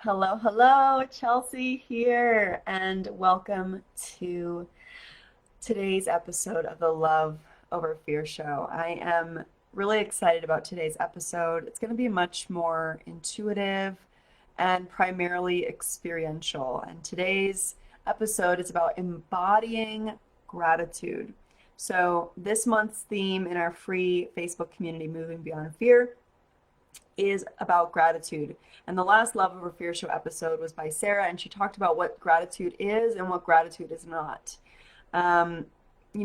Hello, hello, Chelsea here, and welcome to today's episode of the Love Over Fear show. I am really excited about today's episode. It's going to be much more intuitive and primarily experiential. And today's episode is about embodying gratitude. So, this month's theme in our free Facebook community, Moving Beyond Fear, is about gratitude. And the last Love Over Fear show episode was by Sarah, and she talked about what gratitude is and what gratitude is not. Um,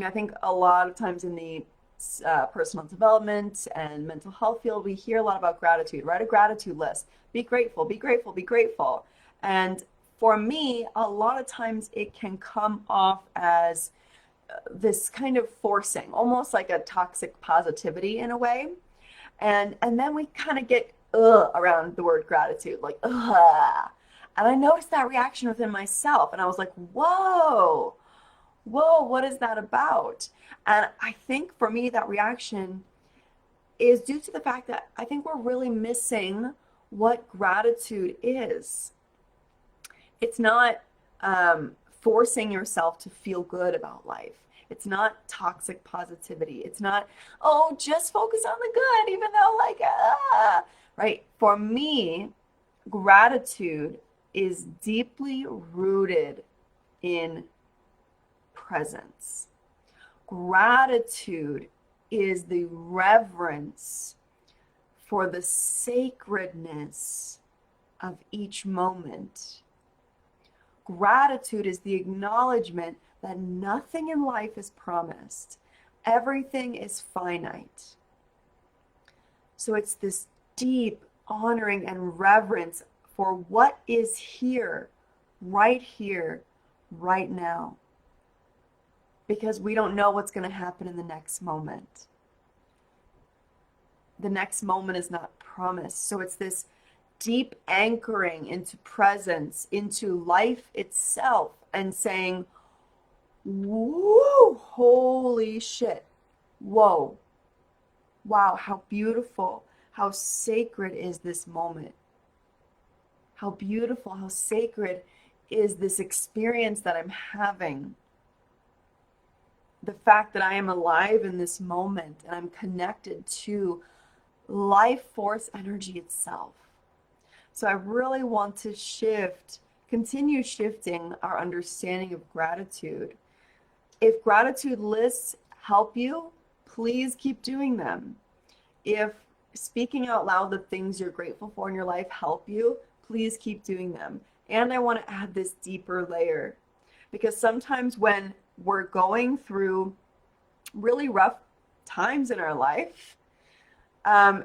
I think a lot of times in the personal development and mental health field, we hear a lot about gratitude. Write a gratitude list. Be grateful, be grateful, be grateful. And for me, a lot of times it can come off as this kind of forcing, almost like a toxic positivity in a way. And then we kind of get around the word gratitude, like ugh. And I noticed that reaction within myself, and I was like, whoa, whoa, what is that about? And I think for me, that reaction is due to the fact that I think we're really missing what gratitude is. It's not forcing yourself to feel good about life. It's not toxic positivity. It's not, oh, just focus on the good, even though, like, right? For me, gratitude is deeply rooted in presence. Gratitude is the reverence for the sacredness of each moment. Gratitude is the acknowledgement that nothing in life is promised. Everything is finite. So it's this deep honoring and reverence for what is here, right now. Because we don't know what's going to happen in the next moment. The next moment is not promised. So it's this deep anchoring into presence, into life itself, and saying, woo, holy shit. Whoa. Wow, how beautiful, how sacred is this moment. How beautiful, how sacred is this experience that I'm having. The fact that I am alive in this moment and I'm connected to life force energy itself. So I really want to continue shifting our understanding of gratitude. If gratitude lists help you, please keep doing them. If speaking out loud the things you're grateful for in your life help you, please keep doing them. And I want to add this deeper layer because sometimes when we're going through really rough times in our life,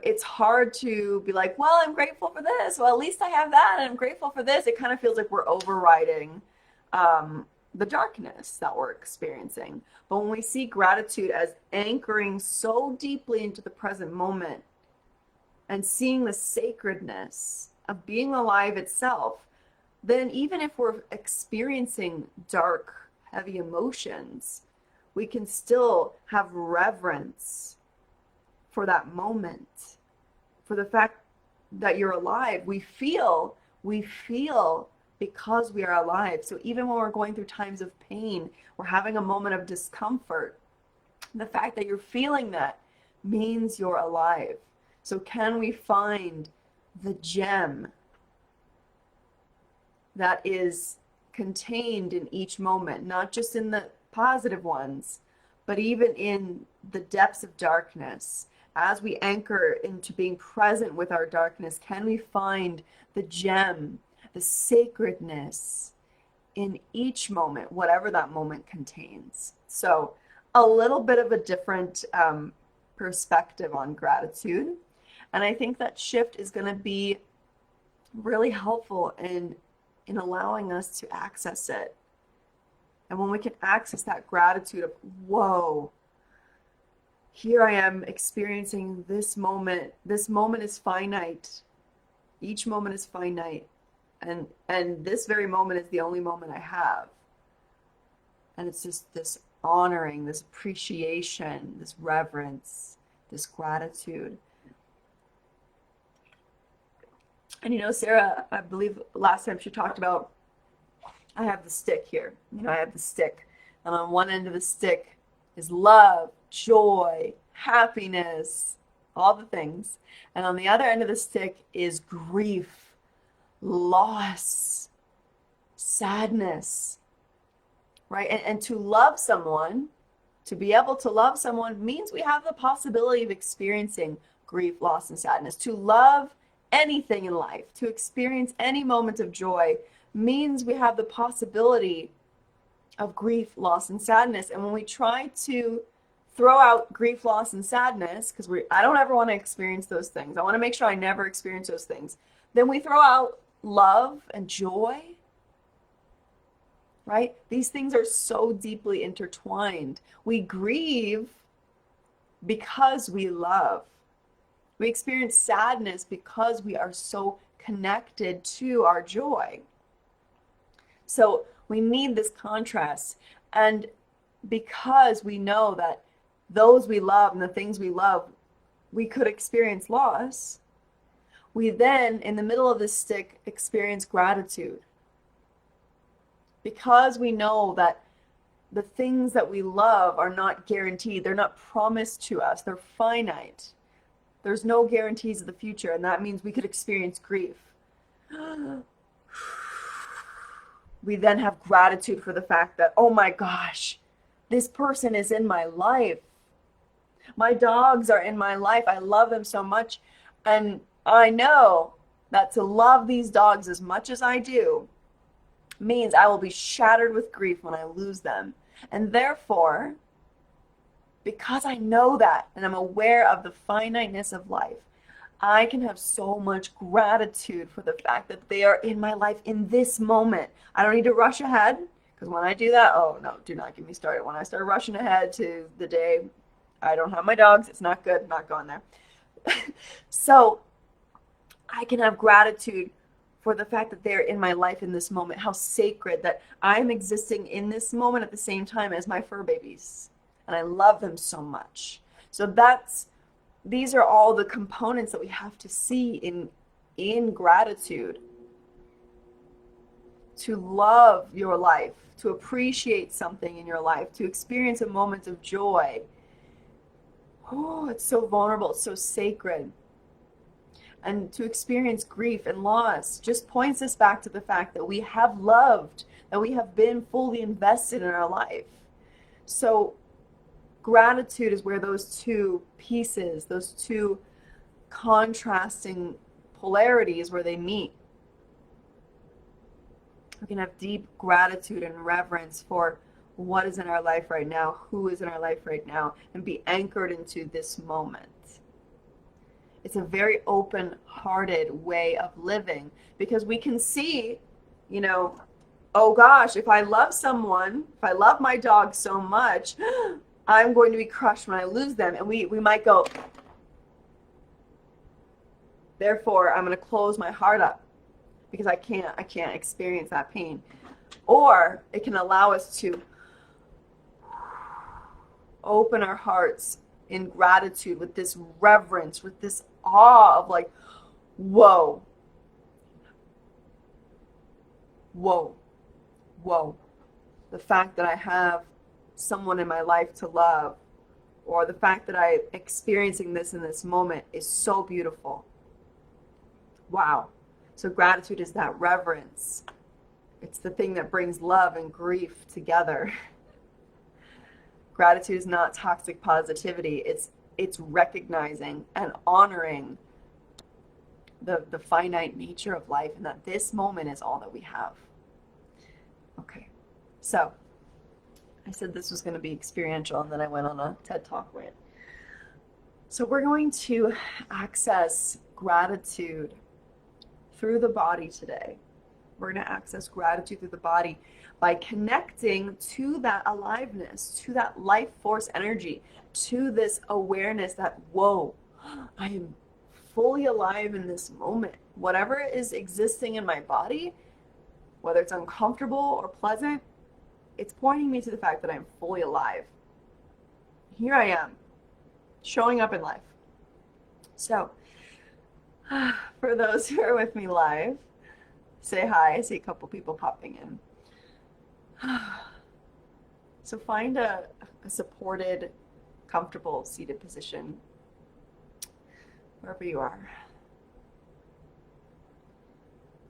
it's hard to be like, well, I'm grateful for this. Well, at least I have that, and I'm grateful for this. It kind of feels like we're overriding the darkness that we're experiencing. But when we see gratitude as anchoring so deeply into the present moment and seeing the sacredness of being alive itself, then even if we're experiencing dark, heavy emotions, we can still have reverence for that moment, for the fact that you're alive. We feel because we are alive. So even when we're going through times of pain, we're having a moment of discomfort, the fact that you're feeling that means you're alive. So can we find the gem that is contained in each moment, not just in the positive ones, but even in the depths of darkness? As we anchor into being present with our darkness, can we find the gem, the sacredness in each moment, whatever that moment contains? So a little bit of a different perspective on gratitude. And I think that shift is going to be really helpful in allowing us to access it. And when we can access that gratitude of, whoa, here I am experiencing this moment. This moment is finite. Each moment is finite. And this very moment is the only moment I have. And it's just this honoring, this appreciation, this reverence, this gratitude. And Sarah, I believe last time she talked about, I have the stick here. I have the stick. And on one end of the stick is love, joy, happiness, all the things. And on the other end of the stick is grief, loss, sadness, right? And to love someone, to be able to love someone means we have the possibility of experiencing grief, loss, and sadness. To love anything in life, to experience any moment of joy, means we have the possibility of grief, loss, and sadness. And when we try to throw out grief, loss, and sadness, because I don't ever want to experience those things. I want to make sure I never experience those things. Then we throw out love and joy, right? These things are so deeply intertwined. We grieve because we love. We experience sadness because we are so connected to our joy. So we need this contrast. And because we know that those we love and the things we love, we could experience loss, we then, in the middle of this stick, experience gratitude. Because we know that the things that we love are not guaranteed, they're not promised to us, they're finite. There's no guarantees of the future, and that means we could experience grief. We then have gratitude for the fact that, oh my gosh, this person is in my life. My dogs are in my life. I love them so much. And I know that to love these dogs as much as I do means I will be shattered with grief when I lose them. And therefore, because I know that and I'm aware of the finiteness of life, I can have so much gratitude for the fact that they are in my life in this moment. I don't need to rush ahead, because when I do that, oh no, do not get me started. When I start rushing ahead to the day I don't have my dogs, it's not good, not going there. So I can have gratitude for the fact that they're in my life in this moment, how sacred that I'm existing in this moment at the same time as my fur babies. And I love them so much. So these are all the components that we have to see in gratitude. To love your life, to appreciate something in your life, to experience a moment of joy. Oh, it's so vulnerable, it's so sacred. And to experience grief and loss just points us back to the fact that we have loved, that we have been fully invested in our life. So gratitude is where those two pieces, those two contrasting polarities, where they meet. We can have deep gratitude and reverence for what is in our life right now, who is in our life right now, and be anchored into this moment. It's a very open-hearted way of living, because we can see, oh gosh, if I love someone, if I love my dog so much, I'm going to be crushed when I lose them. And we might go, therefore, I'm going to close my heart up because I can't experience that pain. Or it can allow us to open our hearts in gratitude with this reverence, with this awe of like, whoa, whoa, whoa. The fact that I have someone in my life to love, or the fact that I'm experiencing this in this moment, is so beautiful. Wow. So gratitude is that reverence. It's the thing that brings love and grief together. Gratitude is not toxic positivity. It's recognizing and honoring the finite nature of life, and that this moment is all that we have. Okay. So I said this was going to be experiential, and then I went on a TED Talk rant. So we're going to access gratitude through the body today. We're going to access gratitude through the body by connecting to that aliveness, to that life force energy, to this awareness that, whoa, I am fully alive in this moment. Whatever is existing in my body, whether it's uncomfortable or pleasant, it's pointing me to the fact that I'm fully alive. Here I am, showing up in life. So For those who are with me live, say hi. I see a couple people popping in. So find a supported, comfortable seated position wherever you are.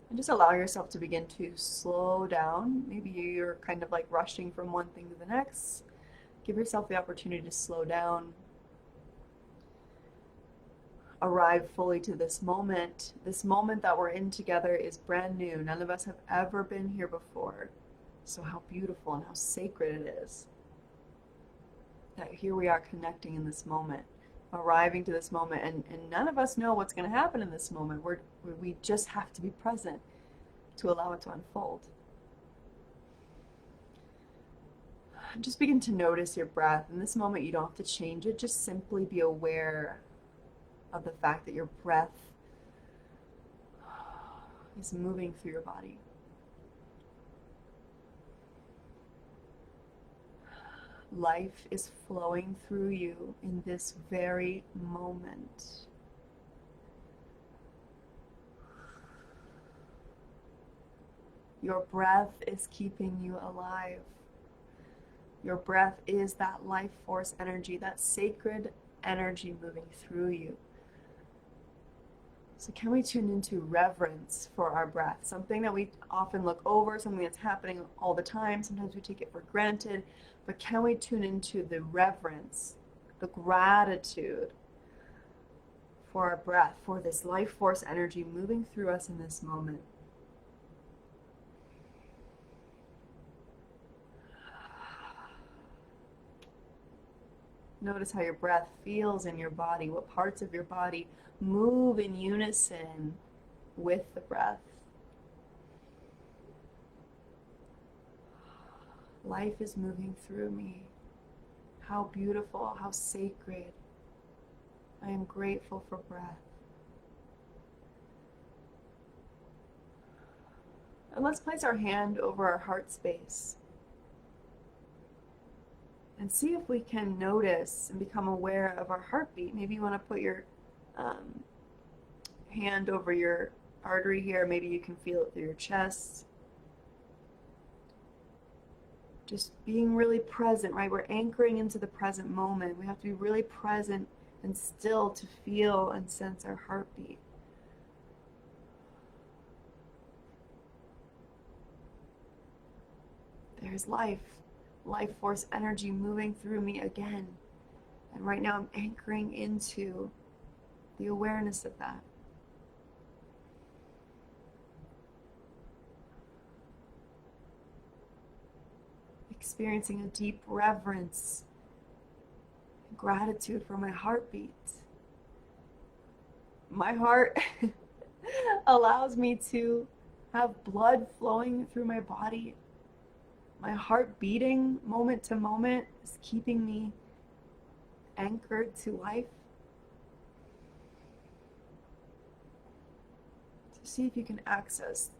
And just allow yourself to begin to slow down. Maybe you're kind of like rushing from one thing to the next. Give yourself the opportunity to slow down. Arrive fully to this moment. This moment that we're in together is brand new. None of us have ever been here before. So how beautiful and how sacred it is that here we are connecting in this moment, arriving to this moment, and none of us know what's going to happen in this moment. We just have to be present to allow it to unfold. Just begin to notice your breath. In this moment, you don't have to change it. Just simply be aware of the fact that your breath is moving through your body. Life is flowing through you in this very moment. Your breath is keeping you alive. Your breath is that life force energy, that sacred energy moving through you. So can we tune into reverence for our breath? Something that we often look over, something that's happening all the time. Sometimes we take it for granted. But can we tune into the reverence, the gratitude for our breath, for this life force energy moving through us in this moment? Notice how your breath feels in your body, what parts of your body move in unison with the breath. Life is moving through me. How beautiful, how sacred. I am grateful for breath. And let's place our hand over our heart space and see if we can notice and become aware of our heartbeat. Maybe you want to put your hand over your artery here. Maybe you can feel it through your chest. Just being really present, right? We're anchoring into the present moment. We have to be really present and still to feel and sense our heartbeat. There's life force energy moving through me again. And right now I'm anchoring into the awareness of that. Experiencing a deep reverence, gratitude for my heartbeat. My heart allows me to have blood flowing through my body. My heart beating moment to moment is keeping me anchored to life. So see if you can access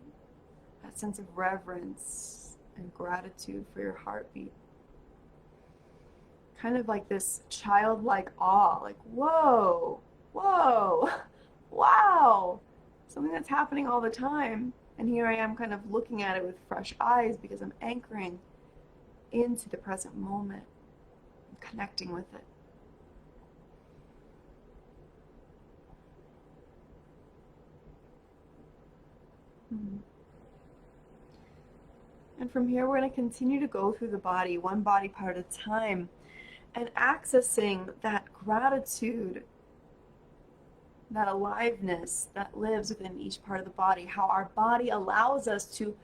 that sense of reverence and gratitude for your heartbeat. Kind of like this childlike awe, like, whoa, whoa, wow, something that's happening all the time. And here I am kind of looking at it with fresh eyes because I'm anchoring into the present moment, connecting with it. And from here, we're going to continue to go through the body, one body part at a time, and accessing that gratitude, that aliveness that lives within each part of the body, how our body allows us to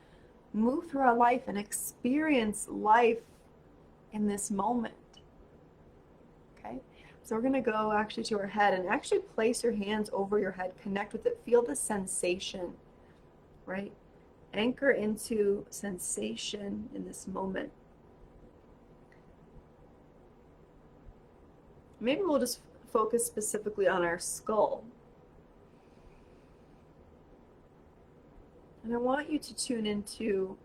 move through our life and experience life in this moment. Okay? So we're going to go actually to our head and actually place your hands over your head, connect with it, feel the sensation, right? Anchor into sensation in this moment. Maybe we'll just focus specifically on our skull. And I want you to tune into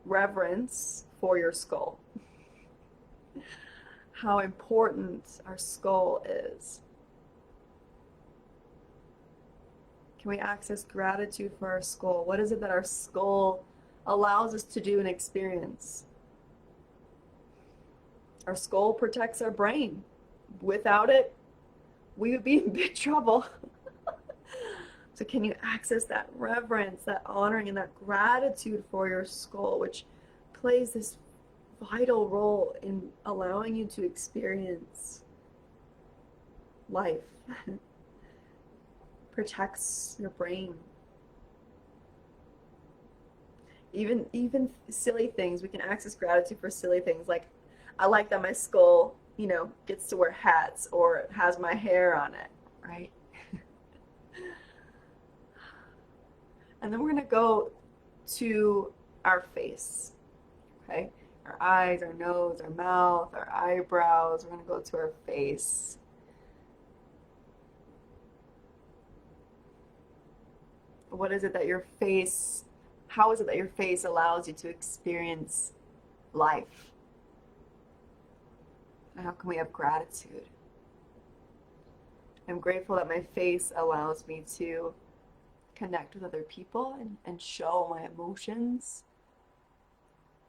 reverence for your skull. How important our skull is. Can we access gratitude for our skull? What is it that our skull allows us to do and experience? Our skull protects our brain. Without it, we would be in big trouble. So can you access that reverence, that honoring, and that gratitude for your skull, which plays this vital role in allowing you to experience life? Protects your brain. Even silly things, we can access gratitude for silly things. Like, I like that my skull, gets to wear hats or has my hair on it, right? And then we're going to go to our face, okay? Our eyes, our nose, our mouth, our eyebrows. We're going to go to our face. What is it that your face, how is it that your face allows you to experience life? And how can we have gratitude? I'm grateful that my face allows me to connect with other people and show my emotions.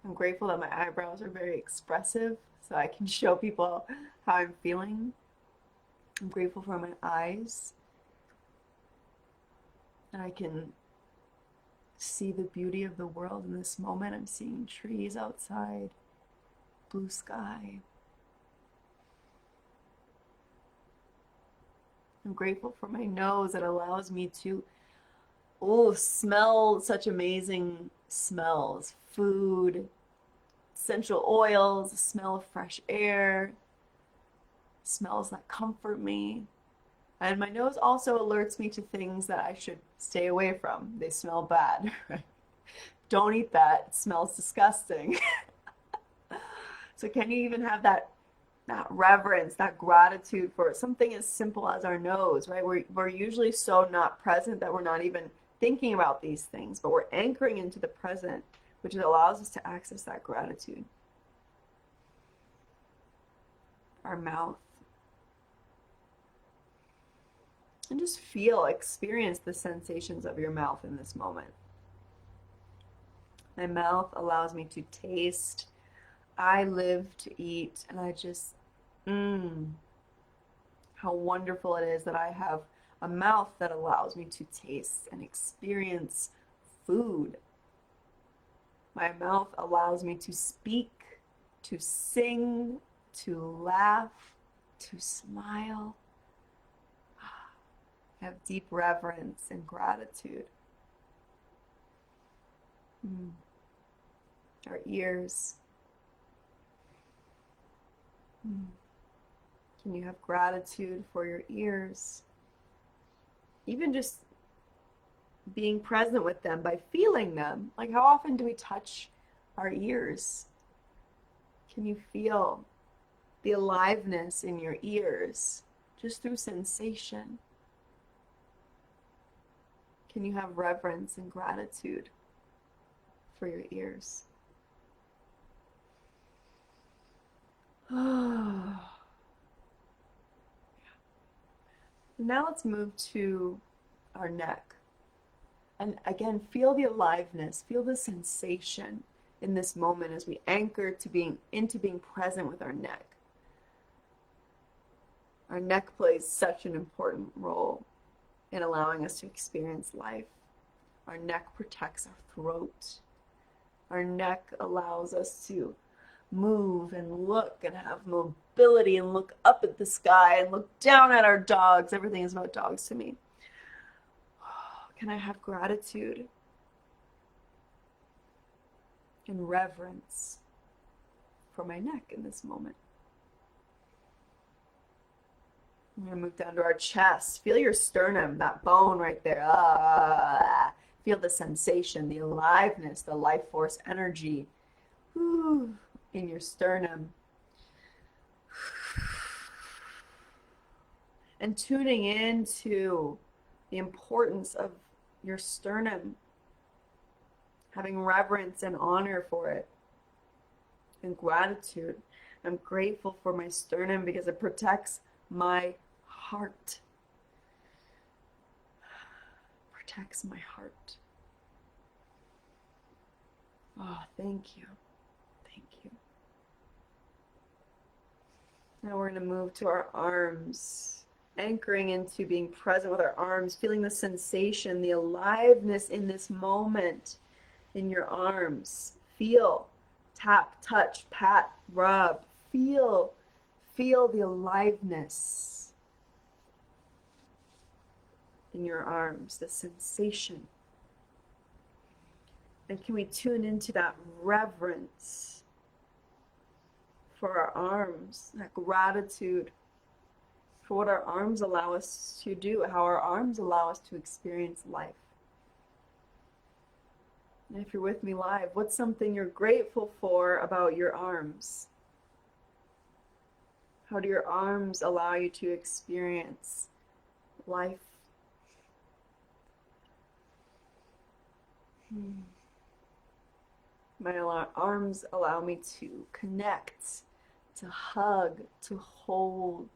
I'm grateful that my eyebrows are very expressive, so I can show people how I'm feeling. I'm grateful for my eyes, and I can see the beauty of the world in this moment. I'm seeing trees outside, blue sky. I'm grateful for my nose that allows me to smell such amazing smells. Food, essential oils, the smell of fresh air, smells that comfort me. And my nose also alerts me to things that I should stay away from. They smell bad. Don't eat that. It smells disgusting. So can you even have that reverence, that gratitude for something as simple as our nose, right? We're usually so not present that we're not even thinking about these things, but we're anchoring into the present, which allows us to access that gratitude. Our mouth. And just experience the sensations of your mouth in this moment. My mouth allows me to taste. I live to eat, and I just, how wonderful it is that I have a mouth that allows me to taste and experience food. My mouth allows me to speak, to sing, to laugh, to smile. I have deep reverence and gratitude. Our ears. Can you have gratitude for your ears? Even just being present with them by feeling them. Like, how often do we touch our ears? Can you feel the aliveness in your ears just through sensation? Can you have reverence and gratitude for your ears? Now let's move to our neck. And again, feel the aliveness, feel the sensation in this moment as we anchor into being present with our neck. Our neck plays such an important role in allowing us to experience life. Our neck protects our throat. Our neck allows us to move and look and have mobility and look up at the sky and look down at our dogs. Everything is about dogs to me. Can I have gratitude and reverence for my neck in this moment? I'm going to move down to our chest. Feel your sternum, that bone right there. Feel the sensation, the aliveness, the life force energy in your sternum. And tuning into the importance of your sternum, having reverence and honor for it, and gratitude. I'm grateful for my sternum because it protects my heart, protects my heart. Oh, thank you. Thank you. Now we're going to move to our arms, anchoring into being present with our arms, feeling the sensation, the aliveness in this moment in your arms. Feel, tap, touch, pat, rub. Feel the aliveness in your arms, the sensation. And can we tune into that reverence for our arms, that gratitude for what our arms allow us to do, how our arms allow us to experience life. And if you're with me live, what's something you're grateful for about your arms? How do your arms allow you to experience life? My arms allow me to connect, to hug, to hold,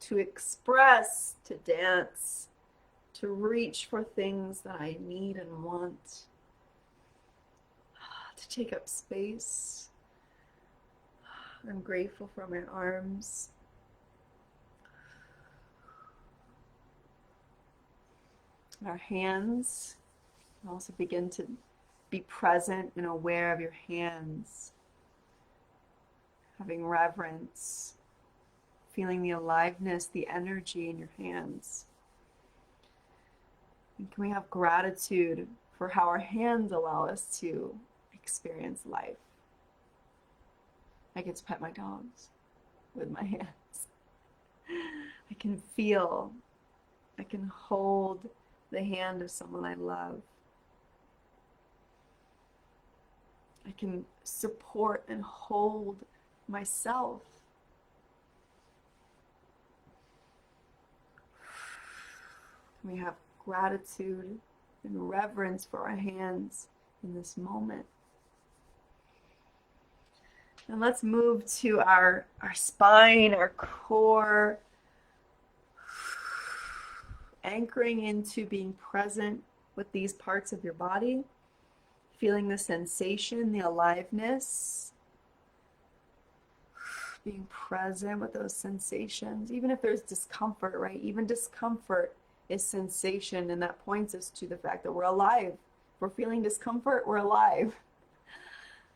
to express, to dance, to reach for things that I need and want, to take up space. I'm grateful for my arms. Our hands also begin to be present and aware of your hands, having reverence, feeling the aliveness, the energy in your hands. And can we have gratitude for how our hands allow us to experience life? I get to pet my dogs with my hands. I can feel, I can hold the hand of someone I love. I can support and hold myself. We have gratitude and reverence for our hands in this moment. And let's move to our spine, our core, anchoring into being present with these parts of your body, feeling the sensation, the aliveness, being present with those sensations, even if there's discomfort, right? Even discomfort is sensation, and that points us to the fact that we're alive. If we're feeling discomfort, we're alive.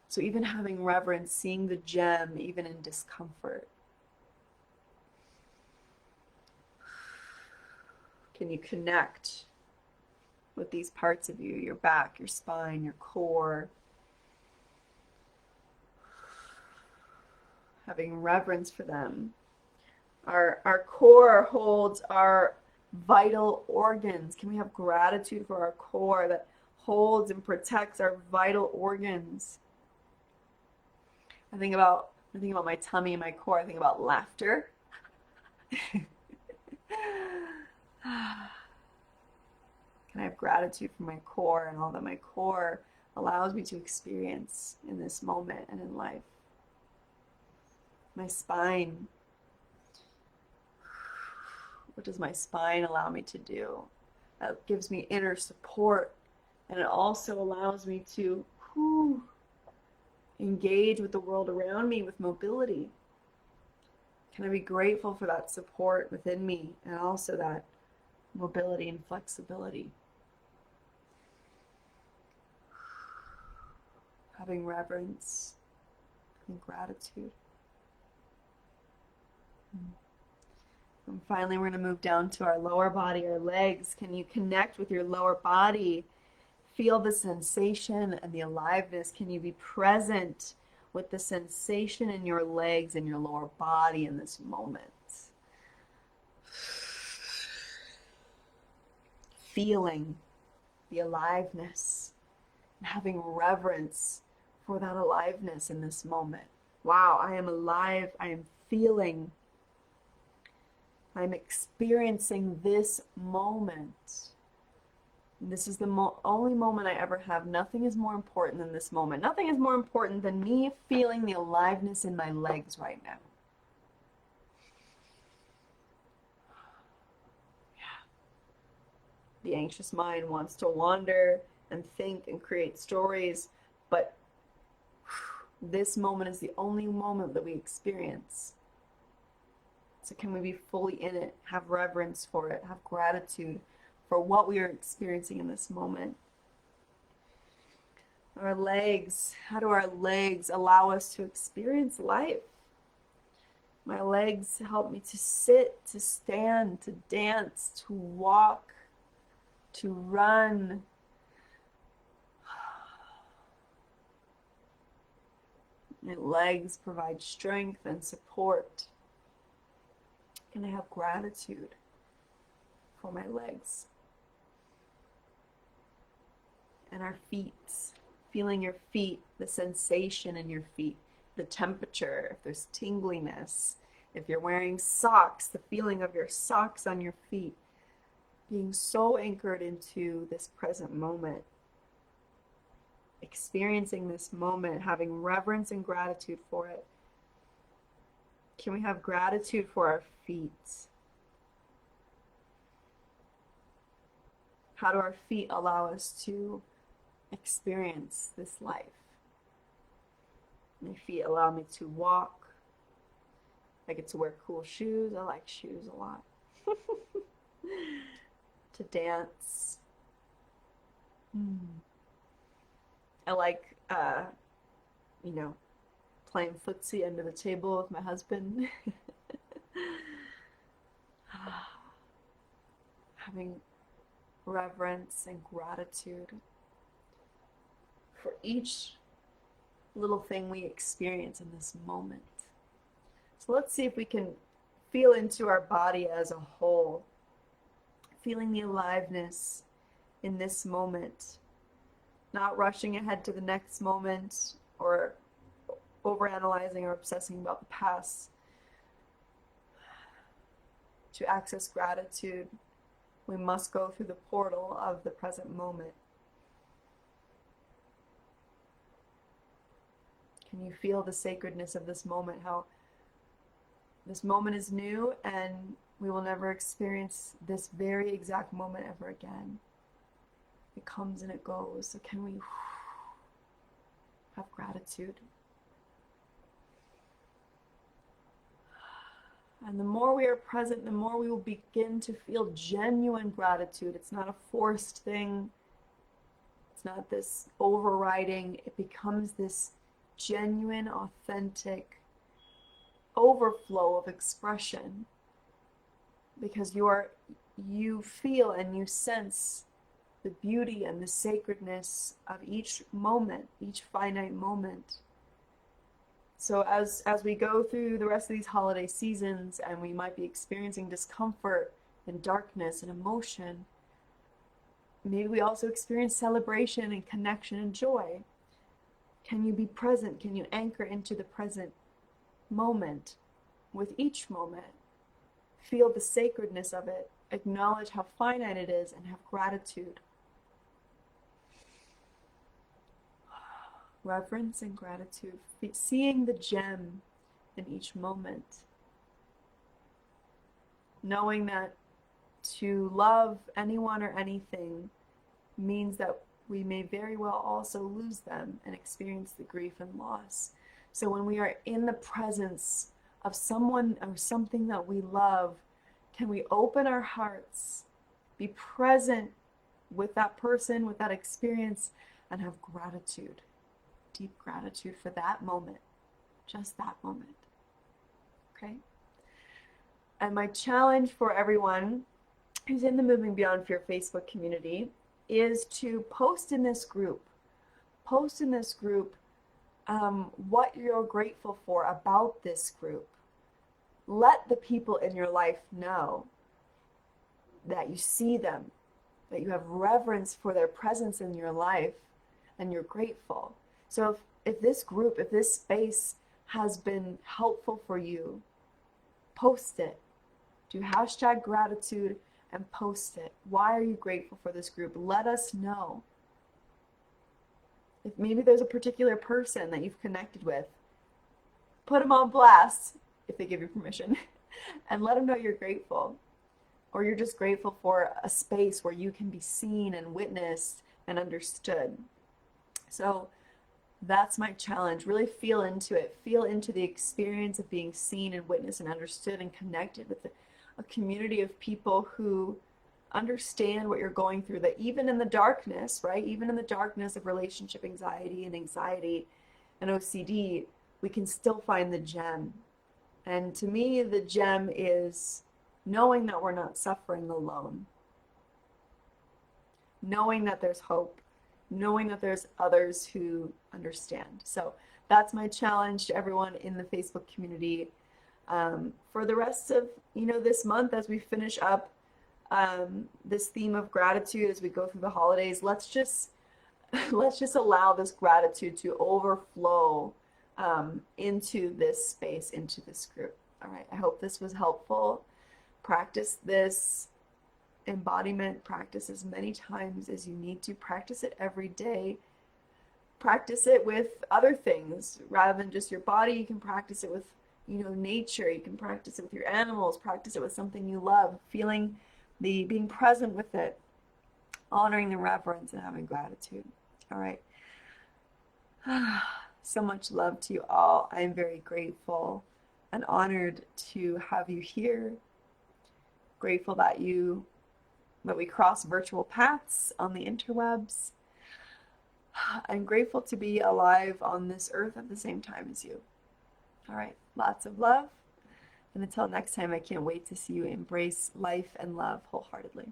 So even having reverence, seeing the gem even in discomfort. Can you connect with these parts of you, your back, your spine, your core? Having reverence for them. Our core holds our vital organs. Can we have gratitude for our core that holds and protects our vital organs? I think about my tummy and my core. I think about laughter. Can I have gratitude for my core and all that my core allows me to experience in this moment and in life? My spine. What does my spine allow me to do? That gives me inner support, and it also allows me to engage with the world around me with mobility. Can I be grateful for that support within me and also that mobility and flexibility? Having reverence and gratitude. And finally, we're going to move down to our lower body, our legs. Can you connect with your lower body? Feel the sensation and the aliveness. Can you be present with the sensation in your legs and your lower body in this moment? Feeling the aliveness and having reverence for that aliveness in this moment. Wow, I am alive. I am feeling. I'm experiencing this moment. And this is the only moment I ever have. Nothing is more important than this moment. Nothing is more important than me feeling the aliveness in my legs right now. Yeah. The anxious mind wants to wander and think and create stories, but this moment is the only moment that we experience. So can we be fully in it, have reverence for it, have gratitude for what we are experiencing in this moment? Our legs, how do our legs allow us to experience life? My legs help me to sit, to stand, to dance, to walk, to run. My legs provide strength and support. And I have gratitude for my legs. And our feet, feeling your feet, the sensation in your feet, the temperature, if there's tingliness, if you're wearing socks, the feeling of your socks on your feet, being so anchored into this present moment, experiencing this moment, having reverence and gratitude for it. Can we have gratitude for our feet? How do our feet allow us to experience this life? My feet allow me to walk. I get to wear cool shoes. I like shoes a lot. To dance. I like, playing footsie under the table with my husband. Having reverence and gratitude for each little thing we experience in this moment. So let's see if we can feel into our body as a whole, feeling the aliveness in this moment, not rushing ahead to the next moment or overanalyzing or obsessing about the past. To access gratitude, we must go through the portal of the present moment. Can you feel the sacredness of this moment? How this moment is new and we will never experience this very exact moment ever again. It comes and it goes. So can we have gratitude? And the more we are present, the more we will begin to feel genuine gratitude. It's not a forced thing. It's not this overriding. It becomes this genuine, authentic overflow of expression, because you feel and you sense the beauty and the sacredness of each moment, each finite moment. So as we go through the rest of these holiday seasons and we might be experiencing discomfort and darkness and emotion, maybe we also experience celebration and connection and joy. Can you be present? Can you anchor into the present moment with each moment? Feel the sacredness of it. Acknowledge how finite it is and have gratitude. Reverence and gratitude. Seeing the gem in each moment. Knowing that to love anyone or anything means that we may very well also lose them and experience the grief and loss. So when we are in the presence of someone or something that we love, can we open our hearts, be present with that person, with that experience, and have gratitude, deep gratitude for that moment, just that moment, okay? And my challenge for everyone who's in the Moving Beyond Fear Facebook community is to post in this group. Post in this group what you're grateful for about this group. Let the people in your life know that you see them, that you have reverence for their presence in your life, and you're grateful. So if this group, if this space has been helpful for you, post it. Do hashtag gratitude and post it. Why are you grateful for this group? Let us know. If maybe there's a particular person that you've connected with, put them on blast if they give you permission and let them know you're grateful. or you're just grateful for a space where you can be seen and witnessed and understood. So that's my challenge. Really feel into it. Feel into the experience of being seen and witnessed and understood and connected with a community of people who understand what you're going through, that even in the darkness, right? Even in the darkness of relationship anxiety and OCD, we can still find the gem. And to me, the gem is knowing that we're not suffering alone, knowing that there's hope, knowing that there's others who understand. So that's my challenge to everyone in the Facebook community for the rest of this month as we finish up this theme of gratitude as we go through the holidays. Let's just allow this gratitude to overflow into this space, into this group. All right. I hope this was helpful. Practice this embodiment practice as many times as you need to. Practice it every day. Practice it with other things rather than just your body. You can practice it with, nature. You can practice it with your animals. Practice it with something you love. Being present with it, honoring the reverence and having gratitude. All right. So much love to you all. I'm very grateful and honored to have you here. Grateful that we cross virtual paths on the interwebs. I'm grateful to be alive on this earth at the same time as you. All right, lots of love. And until next time, I can't wait to see you embrace life and love wholeheartedly.